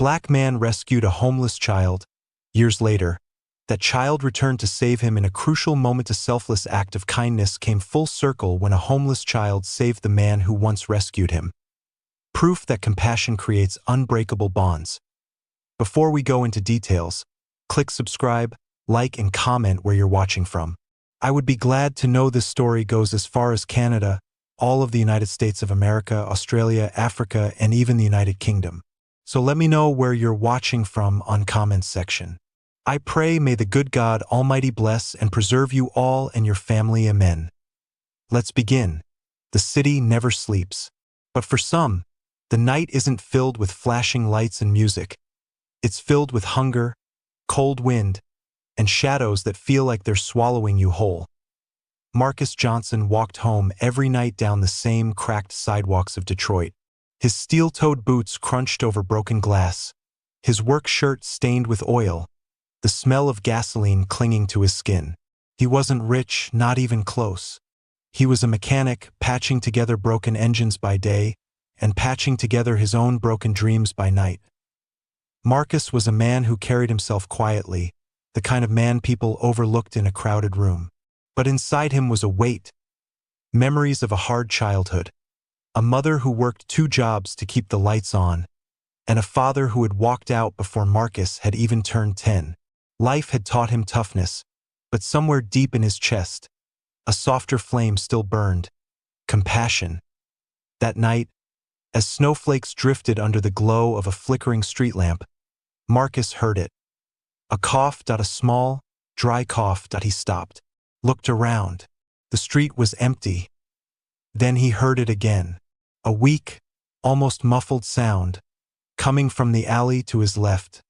Black man rescued a homeless child. Years later, that child returned to save him in a crucial moment. A selfless act of kindness came full circle when a homeless child saved the man who once rescued him. Proof that compassion creates unbreakable bonds. Before we go into details, click subscribe, like, and comment where you're watching from. I would be glad to know this story goes as far as Canada, all of the United States of America, Australia, Africa, and even the United Kingdom. So let me know where you're watching from on comments section. I pray may the good God Almighty bless and preserve you all and your family. Amen. Let's begin. The city never sleeps. But for some, the night isn't filled with flashing lights and music. It's filled with hunger, cold wind, and shadows that feel like they're swallowing you whole. Marcus Johnson walked home every night down the same cracked sidewalks of Detroit. His steel-toed boots crunched over broken glass, his work shirt stained with oil, the smell of gasoline clinging to his skin. He wasn't rich, not even close. He was a mechanic, patching together broken engines by day and patching together his own broken dreams by night. Marcus was a man who carried himself quietly, the kind of man people overlooked in a crowded room. But inside him was a weight, memories of a hard childhood, a mother who worked 2 jobs to keep the lights on, and a father who had walked out before Marcus had even turned 10. Life had taught him toughness, but somewhere deep in his chest, a softer flame still burned, compassion. That night, as snowflakes drifted under the glow of a flickering street lamp, Marcus heard it. A cough. A small, dry cough. He stopped, looked around. The street was empty. Then he heard it again, a weak, almost muffled sound, coming from the alley to his left.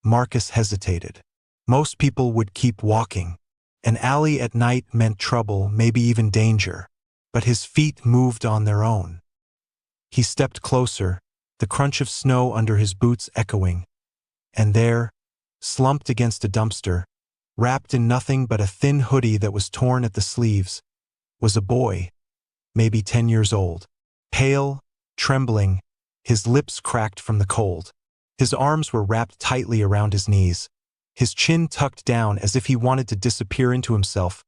Marcus hesitated. Most people would keep walking. An alley at night meant trouble, maybe even danger. But his feet moved on their own. He stepped closer, the crunch of snow under his boots echoing. And there, slumped against a dumpster, wrapped in nothing but a thin hoodie that was torn at the sleeves, was a boy, maybe 10 years old. Pale, trembling, his lips cracked from the cold. His arms were wrapped tightly around his knees, his chin tucked down as if he wanted to disappear into himself.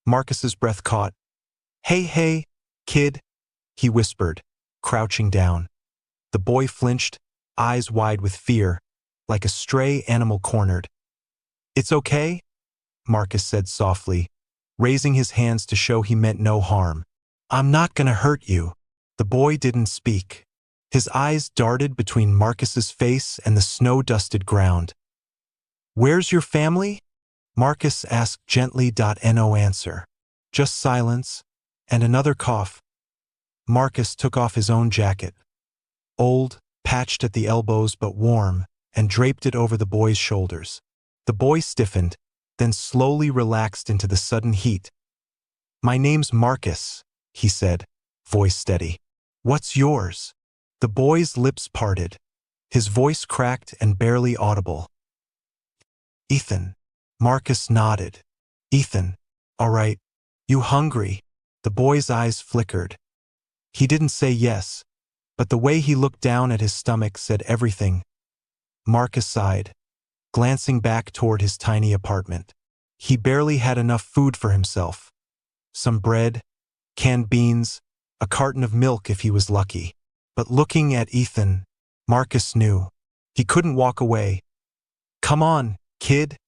Marcus's breath caught. Hey, kid," he whispered, crouching down. The boy flinched, eyes wide with fear, like a stray animal cornered. "It's okay," Marcus said softly, raising his hands to show he meant no harm. "I'm not gonna hurt you." The boy didn't speak. His eyes darted between Marcus's face and the snow-dusted ground. "Where's your family?" Marcus asked gently. No answer. Just silence, and another cough. Marcus took off his own jacket. Old, patched at the elbows but warm, and draped it over the boy's shoulders. The boy stiffened, then slowly relaxed into the sudden heat. "My name's Marcus," he said, voice steady. "What's yours?" The boy's lips parted, his voice cracked and barely audible. "Ethan." Marcus nodded. "Ethan, all right. You hungry?" The boy's eyes flickered. He didn't say yes, but the way he looked down at his stomach said everything. Marcus sighed, glancing back toward his tiny apartment. He barely had enough food for himself. Some bread, canned beans, a carton of milk if he was lucky. But looking at Ethan, Marcus knew. He couldn't walk away. "Come on, kid,"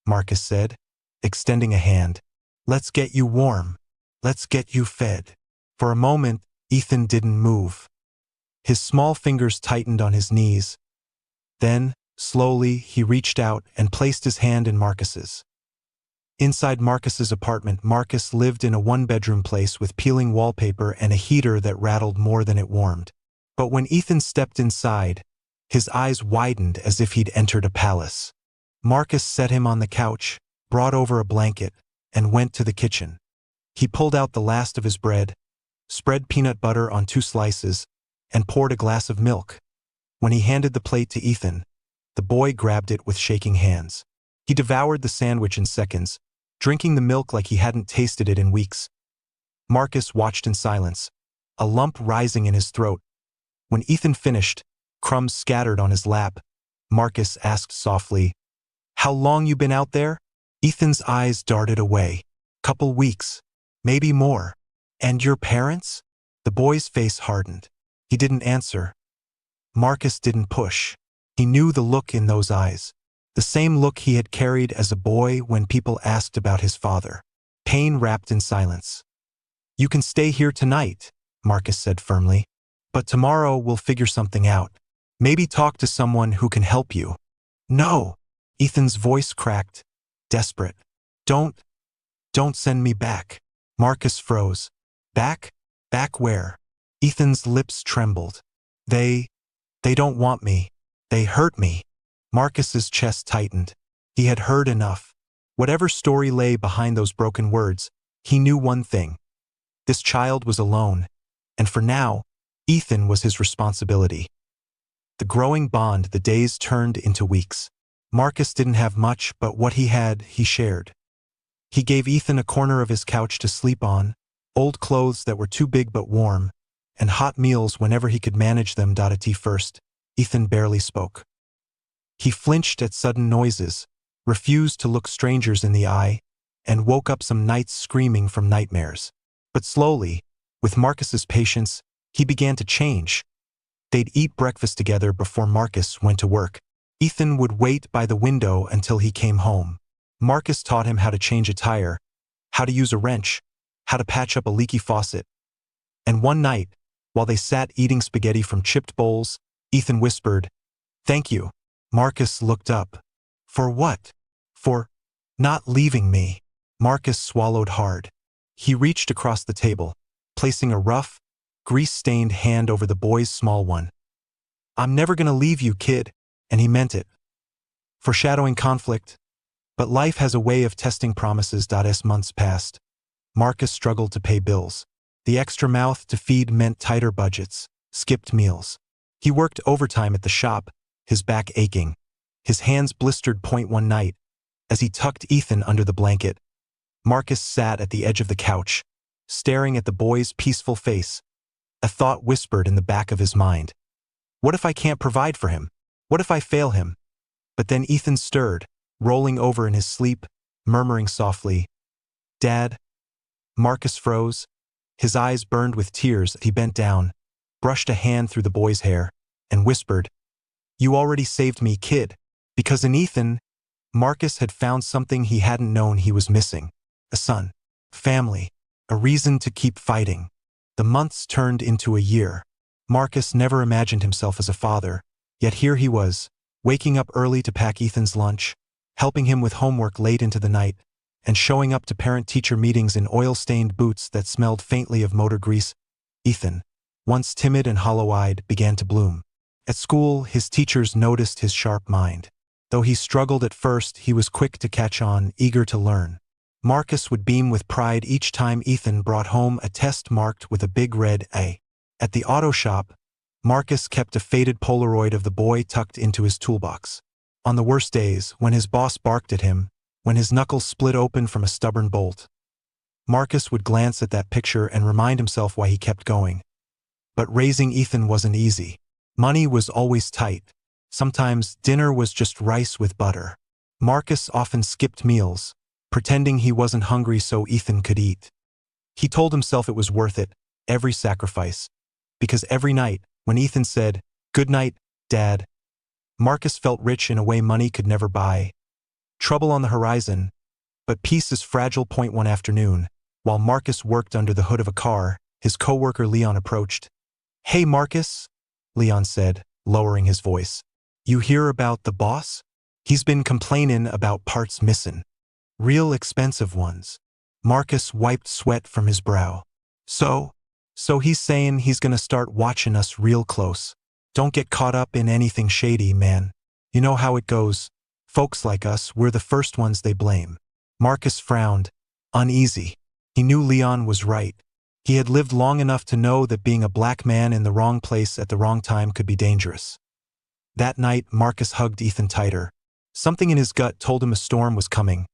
Marcus said, extending a hand. "Let's get you warm. Let's get you fed." For a moment, Ethan didn't move. His small fingers tightened on his knees. Then, slowly, he reached out and placed his hand in Marcus's. Inside Marcus's apartment, Marcus lived in a one-bedroom place with peeling wallpaper and a heater that rattled more than it warmed. But when Ethan stepped inside, his eyes widened as if he'd entered a palace. Marcus set him on the couch, brought over a blanket, and went to the kitchen. He pulled out the last of his bread, spread peanut butter on 2 slices, and poured a glass of milk. When he handed the plate to Ethan, the boy grabbed it with shaking hands. He devoured the sandwich in seconds, drinking the milk like he hadn't tasted it in weeks. Marcus watched in silence, a lump rising in his throat. When Ethan finished, crumbs scattered on his lap. Marcus asked softly, "How long you been out there?" Ethan's eyes darted away. "Couple weeks. Maybe more." "And your parents?" The boy's face hardened. He didn't answer. Marcus didn't push. He knew the look in those eyes. The same look he had carried as a boy when people asked about his father. Pain wrapped in silence. "You can stay here tonight," Marcus said firmly. "But tomorrow we'll figure something out. Maybe talk to someone who can help you." "No!" Ethan's voice cracked, desperate. Don't send me back." Marcus froze. "Back? Back where?" Ethan's lips trembled. They don't want me. They hurt me." Marcus's chest tightened. He had heard enough. Whatever story lay behind those broken words, he knew one thing. This child was alone, and for now, Ethan was his responsibility. The growing bond, the days turned into weeks. Marcus didn't have much, but what he had, he shared. He gave Ethan a corner of his couch to sleep on, old clothes that were too big but warm, and hot meals whenever he could manage them. At first, Ethan barely spoke. He flinched at sudden noises, refused to look strangers in the eye, and woke up some nights screaming from nightmares. But slowly, with Marcus's patience, he began to change. They'd eat breakfast together before Marcus went to work. Ethan would wait by the window until he came home. Marcus taught him how to change a tire, how to use a wrench, how to patch up a leaky faucet. And one night, while they sat eating spaghetti from chipped bowls, Ethan whispered, "Thank you." Marcus looked up. "For what?" "For not leaving me." Marcus swallowed hard. He reached across the table, placing a rough, grease-stained hand over the boy's small one. "I'm never gonna leave you, kid," and he meant it. Foreshadowing conflict. But life has a way of testing promises. As months passed, Marcus struggled to pay bills. The extra mouth to feed meant tighter budgets, skipped meals. He worked overtime at the shop, his back aching. His hands blistered. One night, as he tucked Ethan under the blanket, Marcus sat at the edge of the couch, staring at the boy's peaceful face. A thought whispered in the back of his mind. What if I can't provide for him? What if I fail him? But then Ethan stirred, rolling over in his sleep, murmuring softly, "Dad." Marcus froze. His eyes burned with tears. He bent down, brushed a hand through the boy's hair, and whispered, "You already saved me, kid." Because in Ethan, Marcus had found something he hadn't known he was missing. A son, family, a reason to keep fighting. The months turned into a year. Marcus never imagined himself as a father, yet here he was, waking up early to pack Ethan's lunch, helping him with homework late into the night, and showing up to parent-teacher meetings in oil-stained boots that smelled faintly of motor grease. Ethan, once timid and hollow-eyed, began to bloom. At school, his teachers noticed his sharp mind. Though he struggled at first, he was quick to catch on, eager to learn. Marcus would beam with pride each time Ethan brought home a test marked with a big red A. At the auto shop, Marcus kept a faded Polaroid of the boy tucked into his toolbox. On the worst days, when his boss barked at him, when his knuckles split open from a stubborn bolt, Marcus would glance at that picture and remind himself why he kept going. But raising Ethan wasn't easy. Money was always tight. Sometimes dinner was just rice with butter. Marcus often skipped meals, pretending he wasn't hungry so Ethan could eat. He told himself it was worth it, every sacrifice. Because every night, when Ethan said, "Good night, Dad," Marcus felt rich in a way money could never buy. Trouble on the horizon, but peace is fragile. One afternoon, while Marcus worked under the hood of a car, his coworker Leon approached. "Hey Marcus," Leon said, lowering his voice. "You hear about the boss? He's been complaining about parts missing. Real expensive ones." Marcus wiped sweat from his brow. So he's saying he's gonna start watching us real close. Don't get caught up in anything shady, man. You know how it goes. Folks like us, we're the first ones they blame. Marcus frowned, uneasy. He knew Leon was right. He had lived long enough to know that being a black man in the wrong place at the wrong time could be dangerous. That night, Marcus hugged Ethan tighter. Something in his gut told him a storm was coming.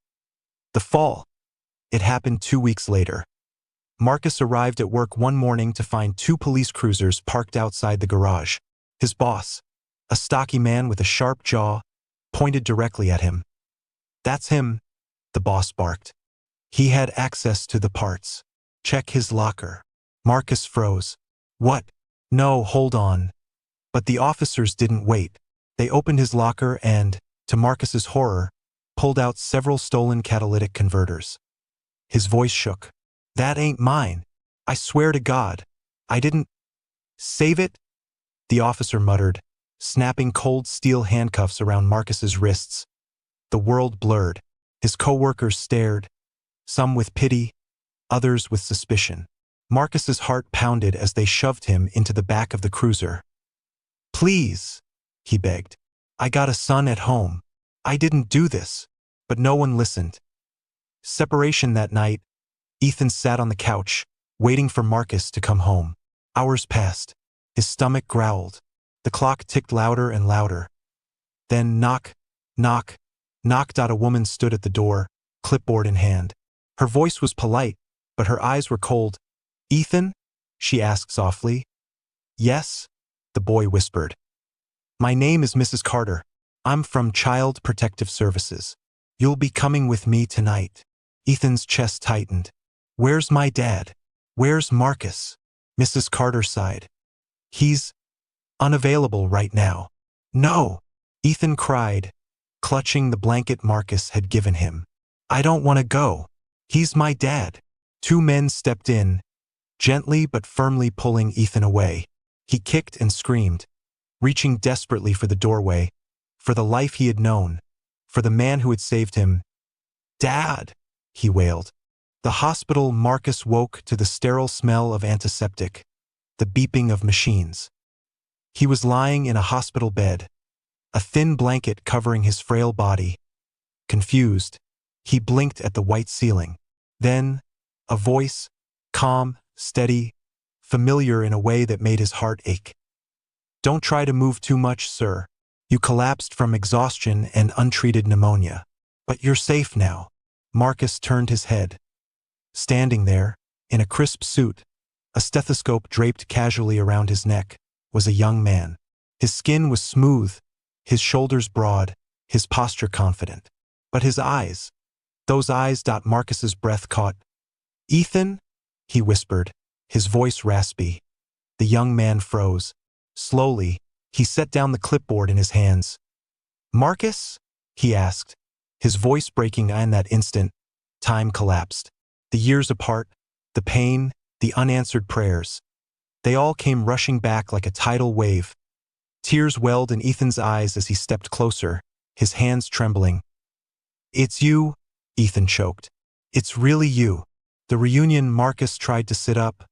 The fall. It happened 2 weeks later. Marcus arrived at work one morning to find 2 police cruisers parked outside the garage. His boss, A stocky man with a sharp jaw pointed directly at him. "That's him," the boss barked. "He had access to the parts. Check his locker." Marcus froze. "What? No, hold on." But the officers didn't wait. They opened his locker and, to Marcus's horror, pulled out several stolen catalytic converters. His voice shook. "That ain't mine. I swear to God. I didn't save it," the officer muttered, snapping cold steel handcuffs around Marcus's wrists. The world blurred. His co-workers stared, some with pity, others with suspicion. Marcus's heart pounded as they shoved him into the back of the cruiser. "Please," he begged. "I got a son at home. I didn't do this." But no one listened. Separation that night, Ethan sat on the couch, waiting for Marcus to come home. Hours passed. His stomach growled. The clock ticked louder and louder. Then knock, knock, knocked. A woman stood at the door, clipboard in hand. Her voice was polite, but her eyes were cold. "Ethan?" she asked softly. "Yes?" the boy whispered. "My name is Mrs. Carter. I'm from Child Protective Services. You'll be coming with me tonight." Ethan's chest tightened. "Where's my dad? Where's Marcus?" Mrs. Carter sighed. "He's unavailable right now." "No!" Ethan cried, clutching the blanket Marcus had given him. "I don't want to go. He's my dad." Two men stepped in, gently but firmly pulling Ethan away. He kicked and screamed, reaching desperately for the doorway, for the life he had known, for the man who had saved him. "Dad!" he wailed. The hospital. Marcus woke to the sterile smell of antiseptic, the beeping of machines. He was lying in a hospital bed, a thin blanket covering his frail body. Confused, he blinked at the white ceiling. Then, a voice, calm, steady, familiar in a way that made his heart ache. "Don't try to move too much, sir. You collapsed from exhaustion and untreated pneumonia. But you're safe now." Marcus turned his head. Standing there, in a crisp suit, a stethoscope draped casually around his neck, was a young man. His skin was smooth, his shoulders broad, his posture confident. But his eyes, those eyes. Marcus's breath caught. "Ethan?" he whispered, his voice raspy. The young man froze. Slowly, he set down the clipboard in his hands. "Marcus?" he asked, his voice breaking. In that instant, time collapsed. The years apart, the pain, the unanswered prayers. They all came rushing back like a tidal wave. Tears welled in Ethan's eyes as he stepped closer, his hands trembling. "It's you," Ethan choked. "It's really you." The reunion. Marcus tried to sit up,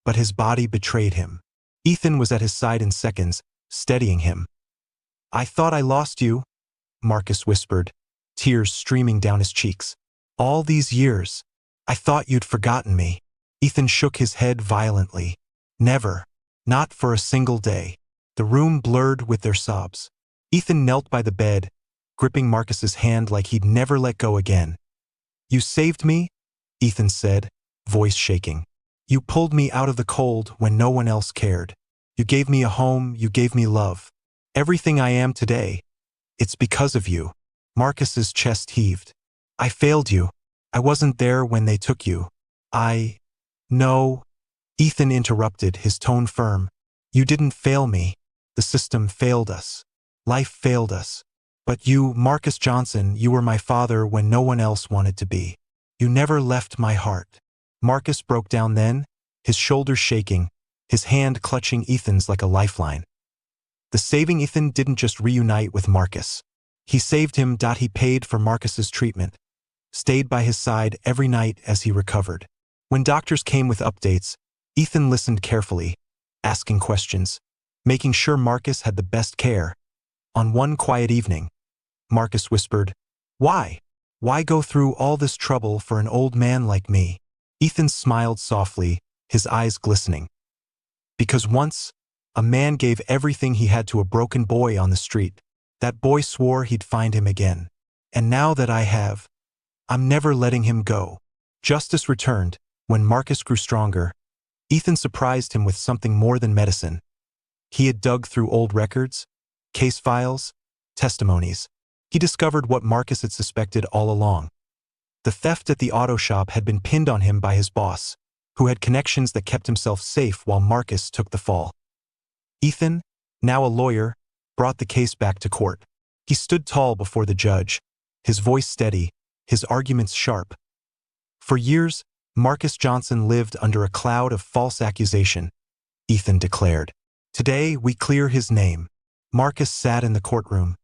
but his body betrayed him. Ethan was at his side in seconds, steadying him. "I thought I lost you," Marcus whispered, tears streaming down his cheeks. "All these years. I thought you'd forgotten me." Ethan shook his head violently. "Never. Not for a single day." The room blurred with their sobs. Ethan knelt by the bed, gripping Marcus's hand like he'd never let go again. "You saved me," Ethan said, voice shaking. "You pulled me out of the cold when no one else cared. You gave me a home, you gave me love. Everything I am today. It's because of you." Marcus's chest heaved. "I failed you. I wasn't there when they took you. No." Ethan interrupted, his tone firm. "You didn't fail me. The system failed us. Life failed us. But you, Marcus Johnson, you were my father when no one else wanted to be. You never left my heart." Marcus broke down then, his shoulders shaking, his hand clutching Ethan's like a lifeline. The saving Ethan didn't just reunite with Marcus. He saved him. He paid for Marcus's treatment, stayed by his side every night as he recovered. When doctors came with updates, Ethan listened carefully, asking questions, making sure Marcus had the best care. On one quiet evening, Marcus whispered, "Why? Why go through all this trouble for an old man like me?" Ethan smiled softly, his eyes glistening. "Because once, a man gave everything he had to a broken boy on the street. That boy swore he'd find him again. And now that I have, I'm never letting him go." Justice returned. When Marcus grew stronger, Ethan surprised him with something more than medicine. He had dug through old records, Case files, testimonies. He discovered what Marcus had suspected all along. The theft at the auto shop had been pinned on him by his boss, who had connections that kept himself safe while Marcus took the fall. Ethan, now a lawyer, brought the case back to court. He stood tall before the judge, his voice steady, his arguments sharp. For years, Marcus Johnson lived under a cloud of false accusation, Ethan declared. Today, we clear his name. Marcus sat in the courtroom,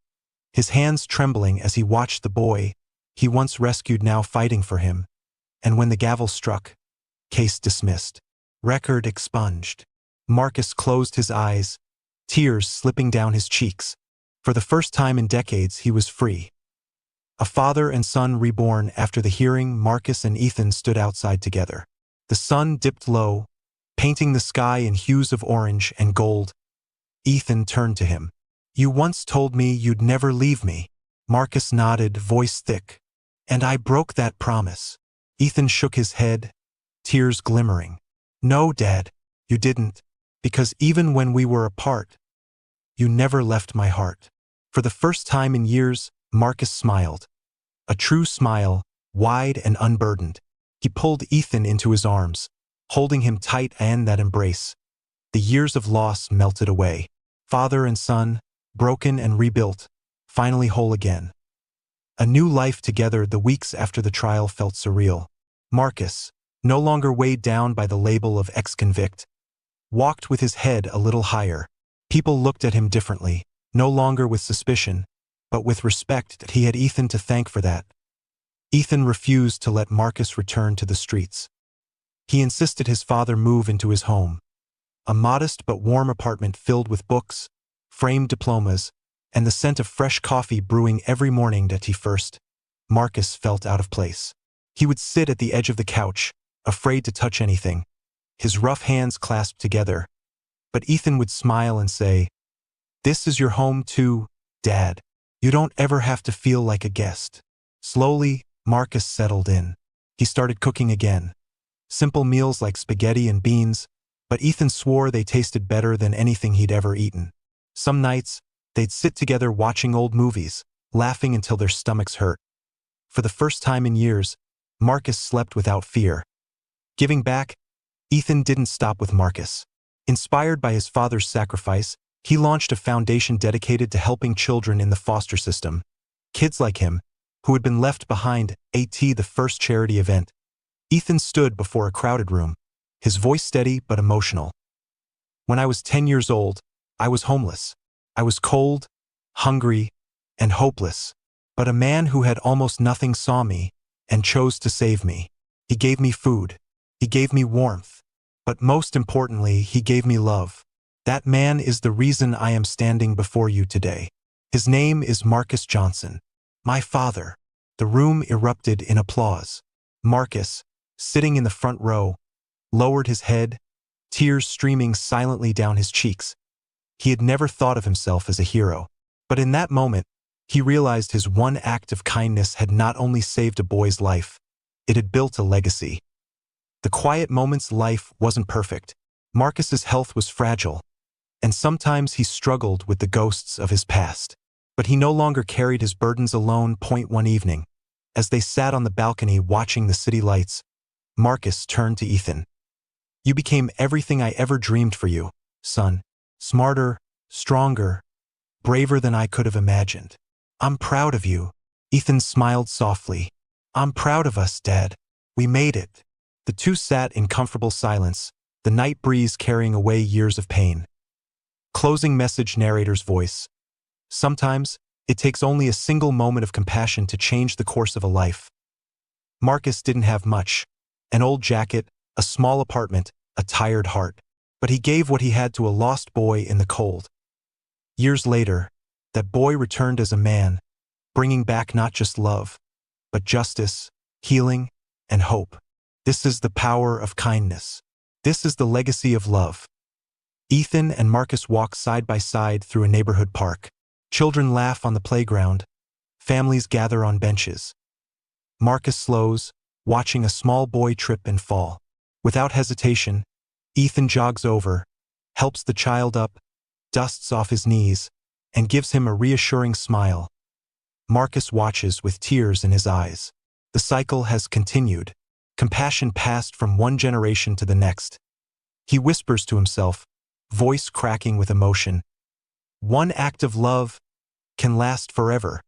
his hands trembling as he watched the boy he once rescued now fighting for him. And when the gavel struck, case dismissed, record expunged. Marcus closed his eyes, tears slipping down his cheeks. For the first time in decades, he was free. A father and son reborn. After the hearing, Marcus and Ethan stood outside together. The sun dipped low, painting the sky in hues of orange and gold. Ethan turned to him. "You once told me you'd never leave me." Marcus nodded, voice thick. "And I broke that promise." Ethan shook his head, tears glimmering. "No, Dad, you didn't, because even when we were apart, you never left my heart." For the first time in years, Marcus smiled. A true smile, wide and unburdened. He pulled Ethan into his arms, holding him tight, and that embrace. The years of loss melted away. Father and son, broken and rebuilt, finally whole again. A new life together. The weeks after the trial felt surreal. Marcus, no longer weighed down by the label of ex-convict, walked with his head a little higher. People looked at him differently, no longer with suspicion, but with respect. He had Ethan to thank for that. Ethan refused to let Marcus return to the streets. He insisted his father move into his home, a modest but warm apartment filled with books, framed diplomas, and the scent of fresh coffee brewing every morning. That he first, Marcus felt out of place. He would sit at the edge of the couch, afraid to touch anything, his rough hands clasped together. But Ethan would smile and say, "This is your home too, Dad. You don't ever have to feel like a guest." Slowly, Marcus settled in. He started cooking again. Simple meals like spaghetti and beans, but Ethan swore they tasted better than anything he'd ever eaten. Some nights, they'd sit together watching old movies, laughing until their stomachs hurt. For the first time in years, Marcus slept without fear. Giving back, Ethan didn't stop with Marcus. Inspired by his father's sacrifice, he launched a foundation dedicated to helping children in the foster system. Kids like him, who had been left behind. The first charity event. Ethan stood before a crowded room, his voice steady but emotional. "When I was 10 years old, I was homeless. I was cold, hungry, and hopeless. But a man who had almost nothing saw me and chose to save me. He gave me food. He gave me warmth. But most importantly, he gave me love. That man is the reason I am standing before you today. His name is Marcus Johnson. My father." The room erupted in applause. Marcus, sitting in the front row, lowered his head, tears streaming silently down his cheeks. He had never thought of himself as a hero, but in that moment, he realized his one act of kindness had not only saved a boy's life, it had built a legacy. The quiet moments. Life wasn't perfect. Marcus's health was fragile, and sometimes he struggled with the ghosts of his past. But he no longer carried his burdens alone. One evening, as they sat on the balcony watching the city lights, Marcus turned to Ethan. "You became everything I ever dreamed for you, son. Smarter, stronger, braver than I could have imagined. I'm proud of you." Ethan smiled softly. "I'm proud of us, Dad. We made it." The two sat in comfortable silence, the night breeze carrying away years of pain. Closing message. Narrator's voice. Sometimes, it takes only a single moment of compassion to change the course of a life. Marcus didn't have much. An old jacket, a small apartment, a tired heart. But he gave what he had to a lost boy in the cold. Years later, that boy returned as a man, bringing back not just love, but justice, healing, and hope. This is the power of kindness. This is the legacy of love. Ethan and Marcus walk side by side through a neighborhood park. Children laugh on the playground. Families gather on benches. Marcus slows, watching a small boy trip and fall. Without hesitation, Ethan jogs over, helps the child up, dusts off his knees, and gives him a reassuring smile. Marcus watches with tears in his eyes. The cycle has continued. Compassion passed from one generation to the next. He whispers to himself, voice cracking with emotion, "One act of love can last forever."